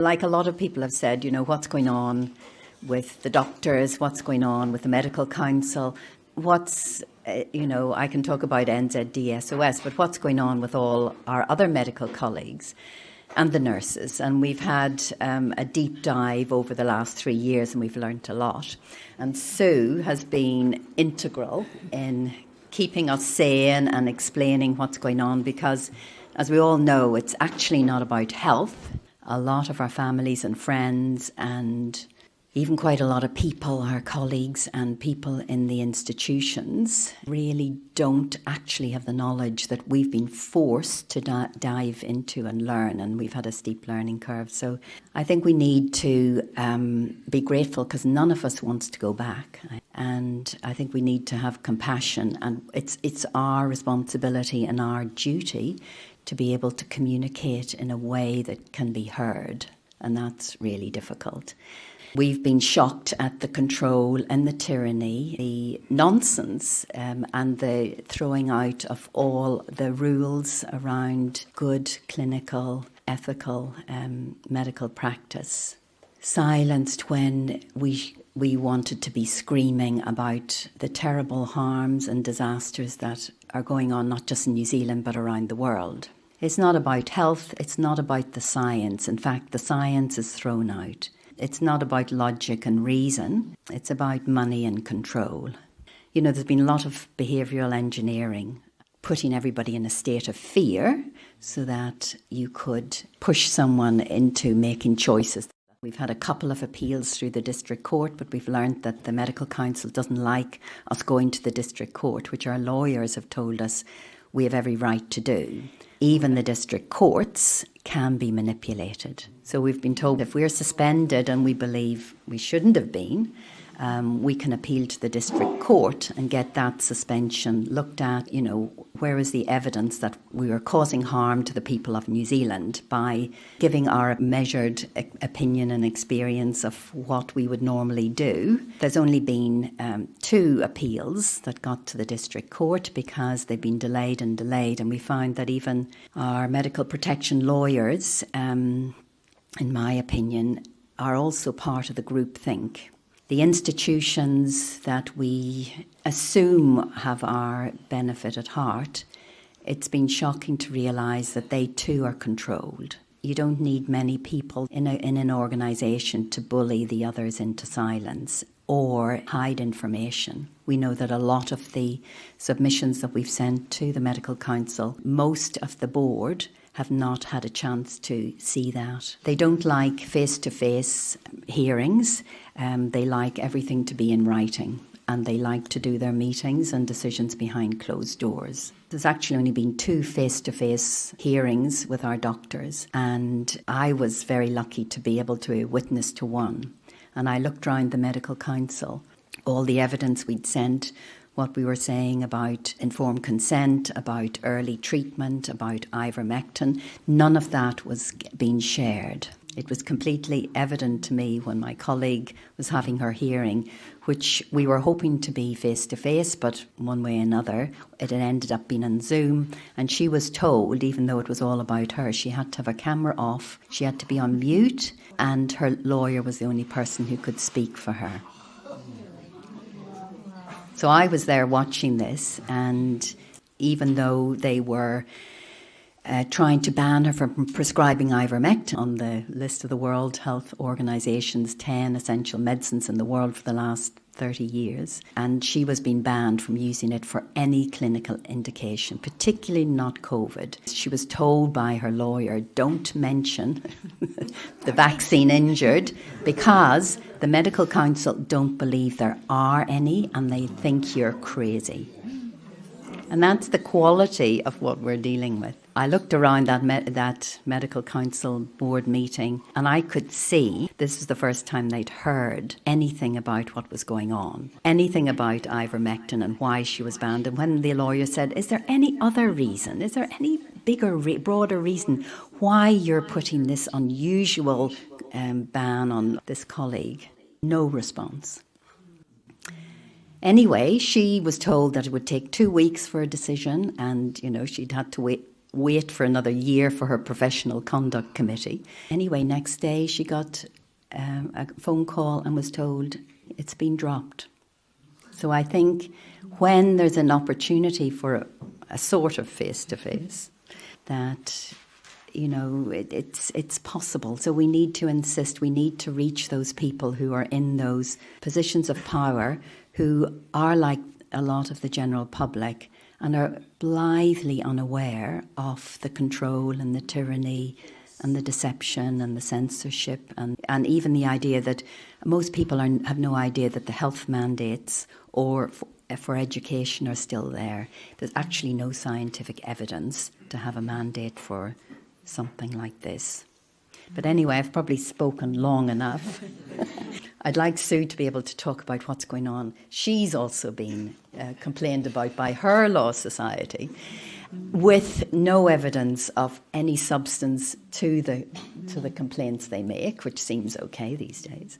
Like a lot of people have said, what's going on with the doctors, what's going on with the medical council, I can talk about NZDSOS, but what's going on with all our other medical colleagues and the nurses. And we've had a deep dive over the last 3 years and we've learnt a lot. And Sue has been integral in keeping us sane and explaining what's going on because, as we all know, it's actually not about health. A lot of our families and friends and even quite a lot of people, our colleagues and people in the institutions, really don't actually have the knowledge that we've been forced to dive into and learn, and we've had a steep learning curve. So I think we need to be grateful because none of us wants to go back. And I think we need to have compassion, and it's our responsibility and our duty to be able to communicate in a way that can be heard, and that's really difficult. We've been shocked at the control and the tyranny, the nonsense and the throwing out of all the rules around good clinical, ethical medical practice. Silenced when we wanted to be screaming about the terrible harms and disasters that are going on not just in New Zealand but around the world. It's not about health, it's not about the science. In fact, the science is thrown out. It's not about logic and reason, it's about money and control. There's been a lot of behavioural engineering, putting everybody in a state of fear so that you could push someone into making choices. We've had a couple of appeals through the district court, but we've learned that the medical council doesn't like us going to the district court, which our lawyers have told us we have every right to do. Even the district courts can be manipulated. So we've been told if we're suspended and we believe we shouldn't have been, we can appeal to the district court and get that suspension looked at. Where is the evidence that we are causing harm to the people of New Zealand by giving our measured opinion and experience of what we would normally do. There's only been 2 appeals that got to the district court because they've been delayed, and we found that even our medical protection lawyers, in my opinion, are also part of the groupthink. The institutions that we assume have our benefit at heart, it's been shocking to realise that they too are controlled. You don't need many people in an organisation to bully the others into silence or hide information. We know that a lot of the submissions that we've sent to the Medical Council, most of the board have not had a chance to see that. They don't like face-to-face hearings. They like everything to be in writing, and they like to do their meetings and decisions behind closed doors. There's actually only been 2 face-to-face hearings with our doctors, and I was very lucky to be able to witness to one. And I looked around the Medical Council, all the evidence we'd sent, what we were saying about informed consent, about early treatment, about ivermectin, none of that was being shared. It was completely evident to me when my colleague was having her hearing, which we were hoping to be face-to-face, but one way or another, it had ended up being on Zoom. And she was told, even though it was all about her, she had to have her camera off, she had to be on mute, and her lawyer was the only person who could speak for her. So I was there watching this, and even though they were trying to ban her from prescribing ivermectin on the list of the World Health Organization's 10 essential medicines in the world for the last 30 years, and she was being banned from using it for any clinical indication, particularly not COVID. She was told by her lawyer, don't mention the vaccine injured, because the Medical Council don't believe there are any and they think you're crazy. And that's the quality of what we're dealing with. I looked around that Medical Council board meeting, and I could see this was the first time they'd heard anything about what was going on, anything about ivermectin and why she was banned. And when the lawyer said, is there any other reason? Is there any bigger, broader reason why you're putting this unusual ban on this colleague? No response. Anyway, she was told that it would take 2 weeks for a decision, and, she'd had to wait wait for another year for her professional conduct committee. Anyway, next day she got a phone call and was told it's been dropped. So I think when there's an opportunity for a sort of face-to-face, that, you know, it's possible. So we need to insist, we need to reach those people who are in those positions of power, who are like a lot of the general public and are blithely unaware of the control and the tyranny and the deception and the censorship and even the idea that most people have no idea that the health mandates or for education are still there. There's actually no scientific evidence to have a mandate for something like this. But anyway, I've probably spoken long enough. I'd like Sue to be able to talk about what's going on. She's also been complained about by her law society with no evidence of any substance to the complaints they make, which seems okay these days.